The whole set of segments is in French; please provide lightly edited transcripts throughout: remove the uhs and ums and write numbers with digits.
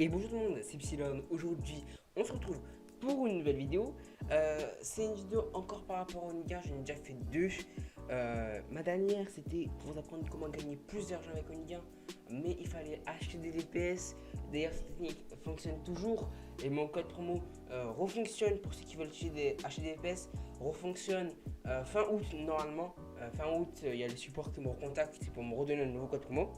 Et bonjour tout le monde, c'est Psylon. Aujourd'hui, on se retrouve pour une nouvelle vidéo. C'est une vidéo encore par rapport au Oniga, j'en ai déjà fait deux. Ma dernière, c'était pour vous apprendre comment gagner plus d'argent avec Oniga, mais il fallait acheter des DPS. D'ailleurs, cette technique fonctionne toujours et mon code promo refonctionne pour ceux qui veulent acheter des DPS. Refonctionne fin août normalement. Fin août, il y a le support qui me recontacte pour me redonner un nouveau code promo.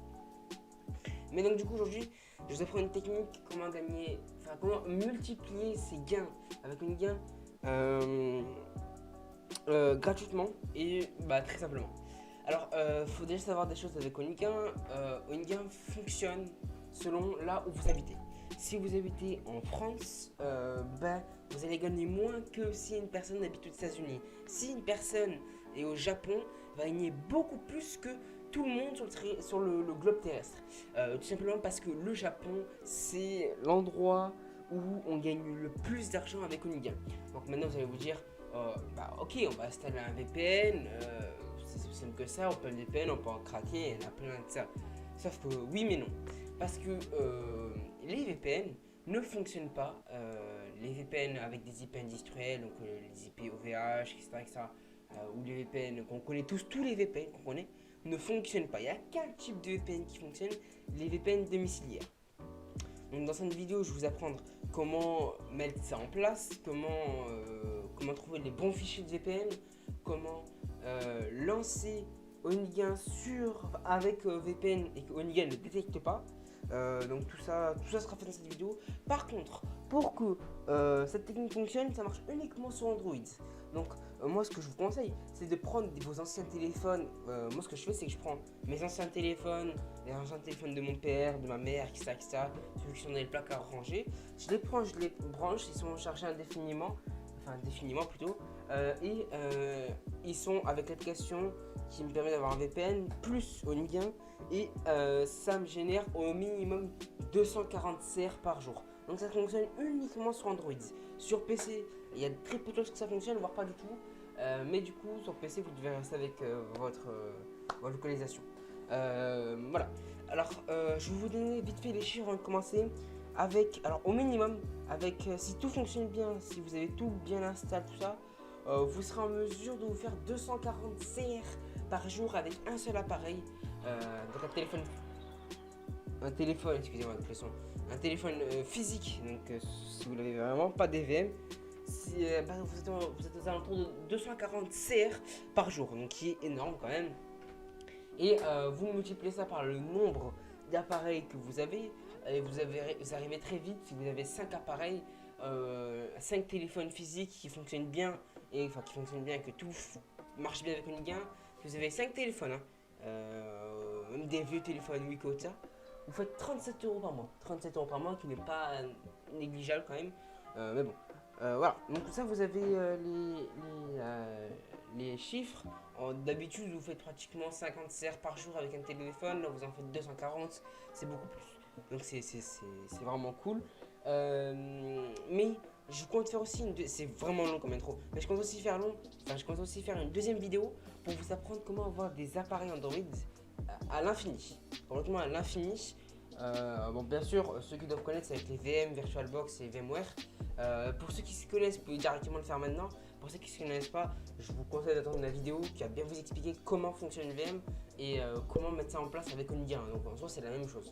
Mais donc du coup aujourd'hui, je vous apprends une technique, comment gagner, enfin comment multiplier ses gains avec une gain gratuitement et très simplement. Alors, faut déjà savoir des choses avec Onigain. Onigain fonctionne selon là où vous habitez. Si vous habitez en France, vous allez gagner moins que si une personne habite aux États-Unis. Si une personne est au Japon, va gagner beaucoup plus que tout le monde sur le globe terrestre. Tout simplement parce que le Japon, c'est l'endroit où on gagne le plus d'argent avec Onigain. Donc maintenant, vous allez vous dire, ok, on va installer un VPN, c'est aussi simple que ça, OpenVPN, on peut en craquer, il y en a plein de ça. Sauf que oui mais non, parce que les VPN ne fonctionnent pas, les VPN avec des IP industriels, donc les IP OVH, etc., ou les VPN qu'on connaît tous les VPN qu'on connaît, ne fonctionnent pas. Il n'y a qu'un type de VPN qui fonctionne, les VPN domiciliaires. Donc dans cette vidéo, je vais vous apprendre comment mettre ça en place, comment trouver les bons fichiers de VPN, comment lancer Onigain avec VPN et que Onigain ne détecte pas. Donc tout ça sera fait dans cette vidéo. Par contre, pour que cette technique fonctionne, ça marche uniquement sur Android. Donc moi, ce que je vous conseille, c'est de prendre vos anciens téléphones. Moi, ce que je fais, c'est que je prends mes anciens téléphones, les anciens téléphones de mon père, de ma mère, etc., ceux qui sont dans les placards rangés. Je les prends, je les branche, ils sont chargés indéfiniment, enfin indéfiniment plutôt, et ils sont avec l'application qui me permet d'avoir un VPN plus Onigain, et ça me génère au minimum 240 CR par jour. Donc ça fonctionne uniquement sur Android. Sur PC, il y a très peu de choses que ça fonctionne, voire pas du tout. Mais du coup, sur PC, vous devez rester avec votre localisation. Voilà. Alors, je vais vous donner vite fait les chiffres avant de commencer. Alors au minimum, si tout fonctionne bien, si vous avez tout bien installé, tout ça, vous serez en mesure de vous faire 240 CR par jour avec un seul appareil. Donc excusez-moi, un téléphone physique. Donc si vous l'avez vraiment, pas DVM, vous êtes aux alentours de 240 CR par jour, donc qui est énorme quand même. Et vous multipliez ça par le nombre d'appareils que vous avez, et vous arrivez très vite. Si vous avez 5 appareils, 5 téléphones physiques qui fonctionnent bien, que tout marche bien avec Onigain. Si vous avez 5 téléphones, même des vieux téléphones Wiko, ça, vous faites 37 € par mois. 37 € par mois qui n'est pas négligeable quand même. Mais bon, voilà. Donc ça, vous avez les chiffres. D'habitude, vous faites pratiquement 50 CR par jour avec un téléphone. Là, vous en faites 240. C'est beaucoup plus. Donc c'est vraiment cool. Mais je compte faire aussi c'est vraiment long comme intro. Mais je compte aussi faire une deuxième vidéo pour vous apprendre comment avoir des appareils Android à l'infini. Complètement à l'infini. Bon, bien sûr, ceux qui doivent connaître, c'est avec les VM, VirtualBox et VMware. Pour ceux qui se connaissent, vous pouvez directement le faire maintenant. Pour ceux qui ne se connaissent pas, je vous conseille d'attendre la vidéo qui va bien vous expliquer comment fonctionne une VM et comment mettre ça en place avec Onigain. Donc en soi, c'est la même chose.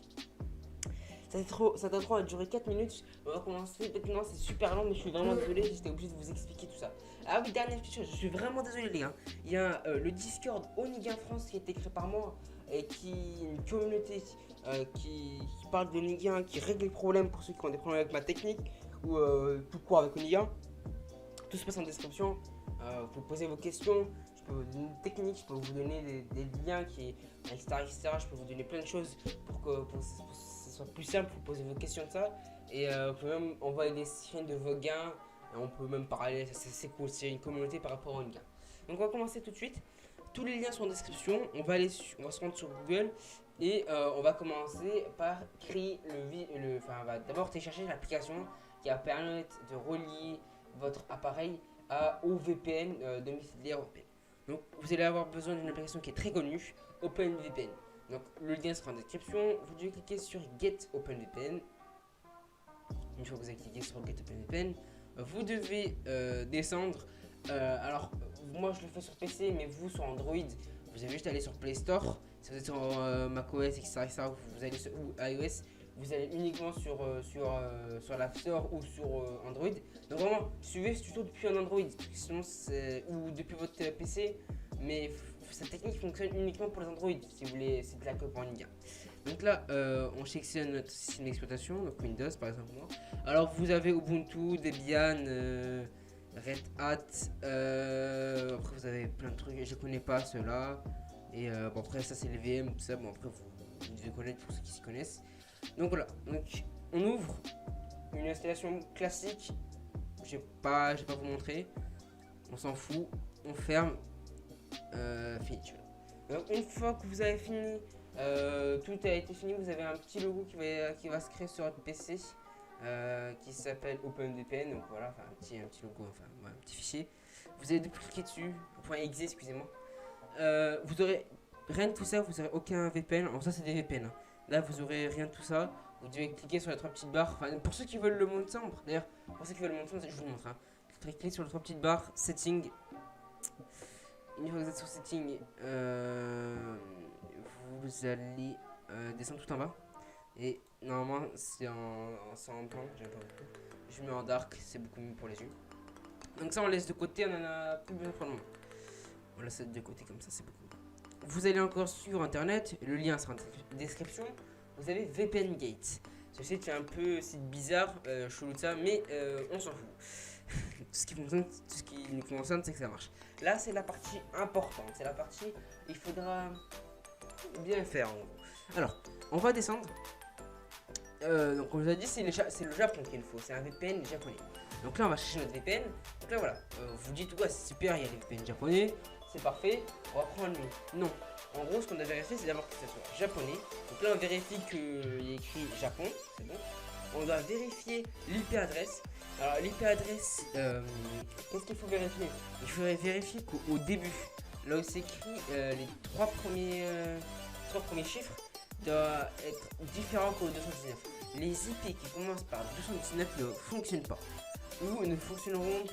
Cette intro a duré 4 minutes. On va commencer maintenant, c'est super long, mais je suis vraiment désolé, j'étais obligé de vous expliquer tout ça. Ah oui, dernière petite chose, je suis vraiment désolé les gars. Il y a le Discord Onigain France qui a été créé par moi et qui est une communauté qui parle d'Onigain, qui règle les problèmes pour ceux qui ont des problèmes avec ma technique ou tout court avec Onigain. Tout se passe en description. Vous pouvez poser vos questions. Je peux vous donner une technique, je peux vous donner des liens, etc. Je peux vous donner plein de choses pour que ce soit plus simple. Vous posez vos questions de ça. Et vous pouvez même envoyer des screens de vos gains. Et on peut même parler, c'est cool, c'est une communauté par rapport aux gains. Donc on va commencer tout de suite. Tous les liens sont en description. On va se rendre sur Google. Et on va commencer par créer on va d'abord télécharger l'application qui va permettre de relier votre appareil au VPN domiciliaire européen. Donc vous allez avoir besoin d'une application qui est très connue, OpenVPN. Donc le lien sera en description. Vous devez cliquer sur Get OpenVPN. Une fois que vous avez cliqué sur Get OpenVPN, vous devez descendre. Alors, moi je le fais sur PC, mais vous sur Android, vous avez juste à aller sur Play Store. Si vous êtes sur macOS, etc., vous allez sur, ou iOS, vous allez uniquement sur l'App Store ou sur Android. Donc vraiment, suivez ce tuto depuis un Android, sinon ou depuis votre PC. Mais cette technique fonctionne uniquement pour les Android si vous voulez, c'est de la copie en ligne. Donc là, on sélectionne notre système d'exploitation, donc Windows par exemple. Moi. Alors vous avez Ubuntu, Debian, Red Hat. Après vous avez plein de trucs, je connais pas ceux-là. Et bon après ça c'est les VM, tout ça. Bon après vous devez connaître pour ceux qui s'y connaissent. Donc voilà, donc on ouvre une installation classique. Je vais pas vous montrer. On s'en fout. On ferme. Fini. Donc une fois que vous avez fini, tout a été fini, vous avez un petit logo qui va se créer sur votre PC qui s'appelle OpenVPN. Donc voilà, enfin un petit logo, enfin ouais, un petit fichier. Vous allez cliquer dessus, .exe excusez-moi. Vous aurez rien de tout ça, vous aurez aucun VPN. Alors ça c'est des VPN. Hein. Là vous aurez rien de tout ça. Vous devez cliquer sur les 3 petites barres. Enfin pour ceux qui veulent le monde sombre, d'ailleurs pour ceux qui veulent le monde sombre, je vous montre. Hein. Cliquez sur les 3 petites barres, setting. Une fois que vous êtes sur setting, vous allez descendre tout en bas. Et normalement c'est en blanc, j'aime pas beaucoup. Je mets en dark, c'est beaucoup mieux pour les yeux. Donc ça on laisse de côté, on en a plus besoin pour le moment. On laisse de côté comme ça, c'est beaucoup mieux. Vous allez encore sur internet, le lien sera en description. Vous avez VPN Gate. Ce site c'est un peu bizarre, chelou de ça, mais on s'en fout. Tout ce qui nous concerne, c'est que ça marche. Là, c'est la partie importante. C'est la partie il faudra bien faire. En gros. Alors, on va descendre. Donc, on vous a dit, c'est le Japon qu'il faut. C'est un VPN japonais. Donc là, on va chercher notre VPN. Donc là, voilà. Vous dites, ouais, c'est super, il y a les VPN japonais. C'est parfait. On va prendre lui. Non. En gros, ce qu'on a vérifié, c'est d'abord que ça soit japonais. Donc là, on vérifie qu'il y a écrit Japon. C'est bon. On doit vérifier l'IP adresse. Alors l'IP adresse, qu'est-ce qu'il faut vérifier? Il faudrait vérifier qu'au début, là où c'est écrit, les trois premiers chiffres doivent être différents qu'au 219. Les IP qui commencent par 219 ne fonctionnent pas. Ou ne fonctionneront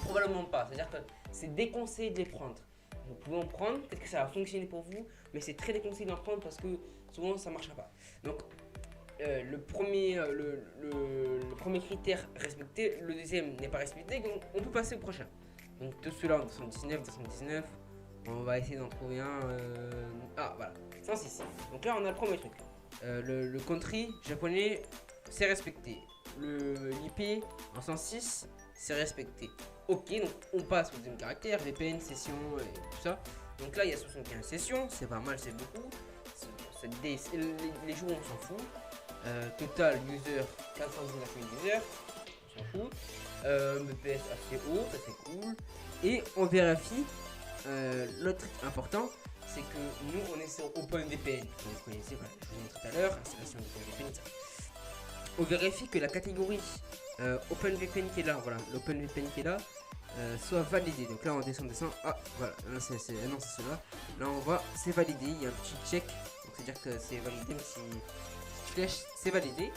probablement pas. C'est-à-dire que c'est déconseillé de les prendre. Vous pouvez en prendre, peut-être que ça va fonctionner pour vous, mais c'est très déconseillé d'en prendre parce que souvent ça ne marchera pas. Donc le premier critère respecté, le deuxième n'est pas respecté, donc on peut passer au prochain. Donc de ceux-là, 219, on va essayer d'en trouver un. Ah voilà, 106. Donc là on a le premier truc. Le country japonais, c'est respecté. L'IP en 106, c'est respecté. Ok, donc on passe au deuxième caractère, VPN, session et tout ça. Donc là il y a 75 sessions, c'est pas mal, c'est beaucoup. Les jours on s'en fout. Total user 419 000 users, on s'en fout. BPS assez haut, ça c'est cool. Et on vérifie, l'autre truc important, c'est que nous on est sur OpenVPN. Vous connaissez, voilà, je vous ai dit tout à l'heure, installation d'OpenVPN, ça. On vérifie que la catégorie OpenVPN qui est là, voilà, l'OpenVPN qui est là, soit validé. Donc là on descend. Ah voilà, non c'est celui-là. Là on voit c'est validé, il y a un petit check. Donc c'est à dire que c'est validé, même si flèche c'est validé.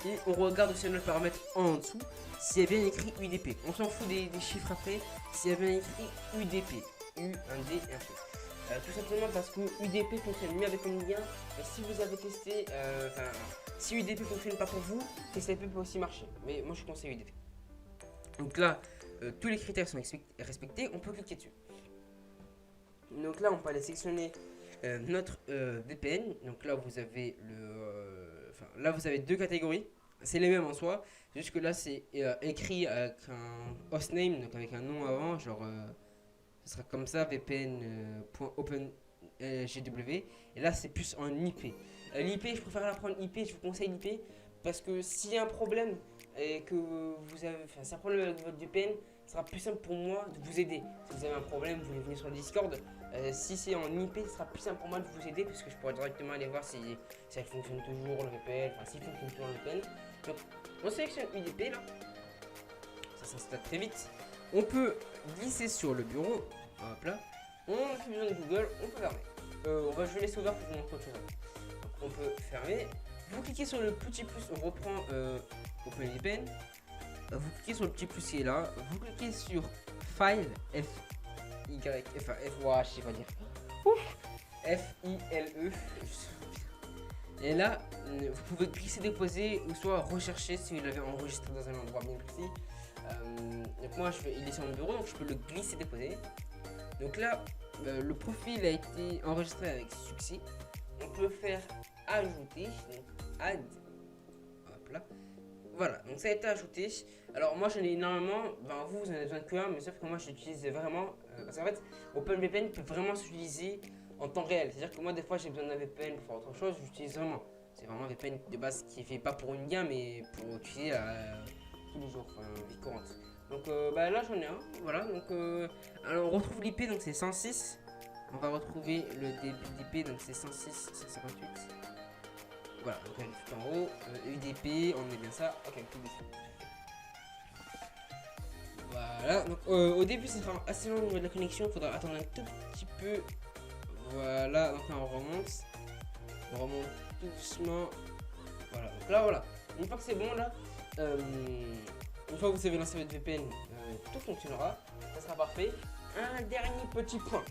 Et on regarde aussi notre paramètre en dessous s'il y a bien écrit UDP. On s'en fout des chiffres après. S'il y a bien écrit UDP, U, un D et un P. Tout simplement parce que UDP fonctionne mieux avec un lien. Et si vous avez testé, si UDP fonctionne pas pour vous, TCP peut aussi marcher. Mais moi je conseille UDP. Donc là, tous les critères sont respectés. On peut cliquer dessus. Donc là, on peut aller sélectionner notre VPN. Donc là, vous avez là vous avez deux catégories. C'est les mêmes en soi. Juste que là, c'est écrit avec un hostname, donc avec un nom avant, genre ce sera comme ça, vpn.opengw. Et là, c'est plus en IP. L'IP, je préfère la prendre IP. Je vous conseille l'IP parce que s'il y a un problème et que vous avez, c'est un problème avec votre VPN, ce sera plus simple pour moi de vous aider. Si vous avez un problème, vous voulez venir sur le Discord. Si c'est en IP, ce sera plus simple pour moi de vous aider parce que je pourrai directement aller voir si elle fonctionne toujours le VPN, enfin s'il fonctionne toujours le VPN. Donc on sélectionne UDP là, ça s'installe très vite. On peut glisser sur le bureau, hop là. On n'a plus besoin de Google, on peut fermer. Je vais laisser ouvert pour vous montrer autre chose. Donc, on peut fermer. Vous cliquez sur le petit plus, on reprend OpenVPN, vous cliquez sur le petit plus qui est là, vous cliquez sur File, F-Y-F-A-F, je sais pas dire. Ouf, F-I-L-E. Et là, vous pouvez glisser déposer ou soit rechercher si vous l'avez enregistré dans un endroit bien précis. Donc moi, il est sur mon bureau, donc je peux le glisser déposer. Donc là, le profil a été enregistré avec succès. On peut faire ajouter, donc add. Hop là. Voilà, donc ça a été ajouté. Alors moi j'en ai énormément, vous en avez besoin que un, mais sauf que moi je l'utilise vraiment, parce qu'en fait OpenVPN peut vraiment s'utiliser en temps réel. C'est-à-dire que moi des fois j'ai besoin d'un VPN pour faire autre chose, j'utilise vraiment. C'est vraiment un VPN de base qui est fait pas pour une gamme, mais pour utiliser tous les jours, enfin vie courante. Donc là j'en ai un, voilà. Donc alors on retrouve l'IP, donc c'est 106. On va retrouver le début d'IP, donc c'est 106, 158. Voilà, donc elle est tout en haut, UDP, on met bien ça, ok, tout dessus. Voilà, donc au début ça sera assez long au niveau de la connexion, il faudra attendre un tout petit peu. Voilà, donc là on remonte tout doucement. Voilà, donc là voilà, une fois que c'est bon là, une fois que vous avez lancé votre VPN, tout fonctionnera, ça sera parfait. Un dernier petit point,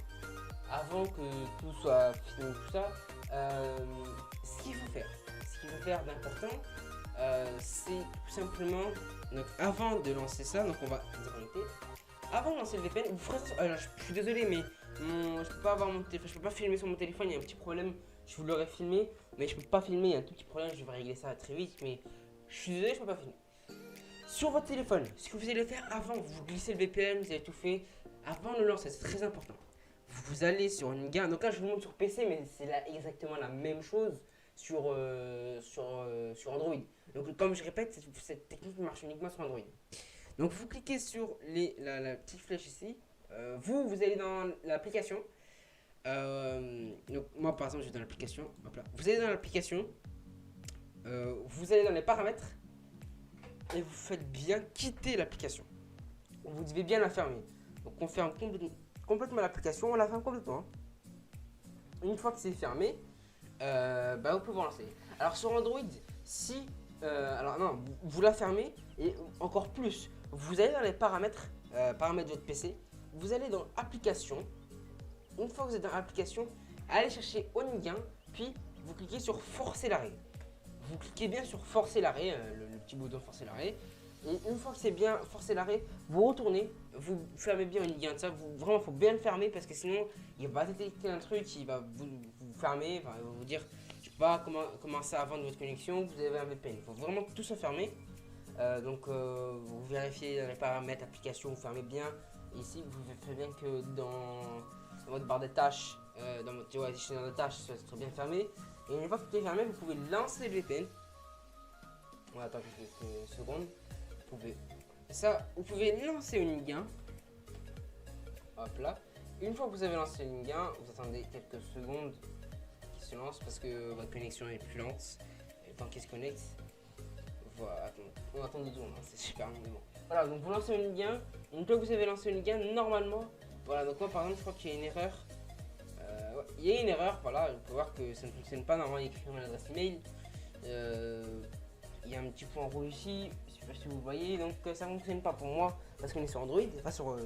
avant que tout soit fini, tout ça, ce qu'il faut faire d'important, c'est tout simplement, donc avant de lancer ça, donc on va déconnecter. Avant de lancer le VPN, vous ferez attention. Alors, je suis désolé, mais je peux pas avoir mon téléphone, je peux pas filmer sur mon téléphone, il y a un petit problème. Je vous l'aurais filmé, mais je peux pas filmer, il y a un tout petit problème, je vais régler ça très vite, mais je suis désolé, je peux pas filmer. Sur votre téléphone, ce que vous allez faire avant, vous glissez le VPN, vous avez tout fait, avant de le lancer, c'est très important. Vous allez sur une gamme, donc là je vous montre sur PC, mais c'est là exactement la même chose sur Android. Donc comme je répète, cette technique marche uniquement sur Android. Donc vous cliquez sur la petite flèche ici, vous allez dans l'application. Donc moi par exemple je vais dans l'application, vous allez dans l'application, vous allez dans les paramètres et vous faites bien quitter l'application. Vous devez bien la fermer. Donc on ferme complètement l'application, on la ferme complètement. Une fois que c'est fermé, vous pouvez vous lancer. Alors sur Android, si alors non, vous la fermez et encore plus, vous allez dans les paramètres de votre PC, vous allez dans application. Une fois que vous êtes dans l'application, allez chercher Onigin, puis vous cliquez sur forcer l'arrêt. Vous cliquez bien sur forcer l'arrêt, le petit bouton forcer l'arrêt. Et une fois que c'est bien forcé l'arrêt, vous retournez, vous fermez bien Onigin. Ça, vraiment, il faut bien le fermer parce que sinon, il va détecter un truc, il va vous fermer, enfin, il va vous dire, je ne sais pas comment ça avant de votre connexion, vous avez un VPN. Il faut vraiment tout ça fermer. Vous vérifiez dans les paramètres, application, vous fermez bien. Ici, vous faites bien que dans votre barre de tâches, dans votre gestionnaire de tâches, ça soit bien fermé. Et une fois que tout est fermé, vous pouvez lancer le VPN. On va attendre quelques secondes. Vous pouvez lancer Onigin. Hop là. Une fois que vous avez lancé Onigin, vous attendez quelques secondes qu'il se lance parce que votre connexion est plus lente. Et le temps qu'il se connecte. Voilà, on attend 2 secondes, c'est super long. Voilà, donc vous lancez Onigin. Une fois que vous avez lancé Onigin, normalement, voilà, donc moi par exemple, je crois qu'il y a une erreur. Il y a une erreur, voilà, vous pouvez voir que ça ne fonctionne pas. Normalement, il y a écrit mon adresse email. Il y a un petit point rouge ici, je sais pas si vous voyez, donc ça ne fonctionne pas pour moi parce qu'on est sur Android, pas sur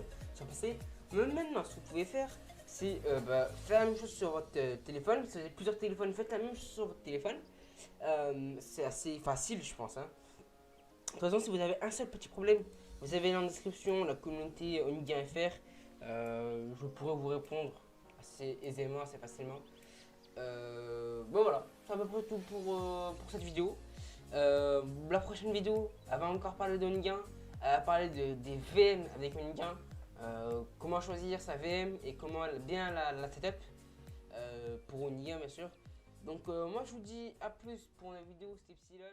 PC. Mais maintenant, ce que vous pouvez faire, c'est faire la même chose sur votre téléphone. Si vous avez plusieurs téléphones, faites la même chose sur votre téléphone. C'est assez facile, je pense. Hein. De toute façon, si vous avez un seul petit problème, vous avez dans la description la communauté Onigin.fr. Je pourrais vous répondre assez aisément, assez facilement. Voilà, c'est à peu près tout pour cette vidéo. La prochaine vidéo, elle va encore parler d'Onigin, elle va parler des VM avec Onigin, comment choisir sa VM et comment bien la setup pour Onigin bien sûr. Donc moi je vous dis à plus pour la vidéo, c'était Epsilon.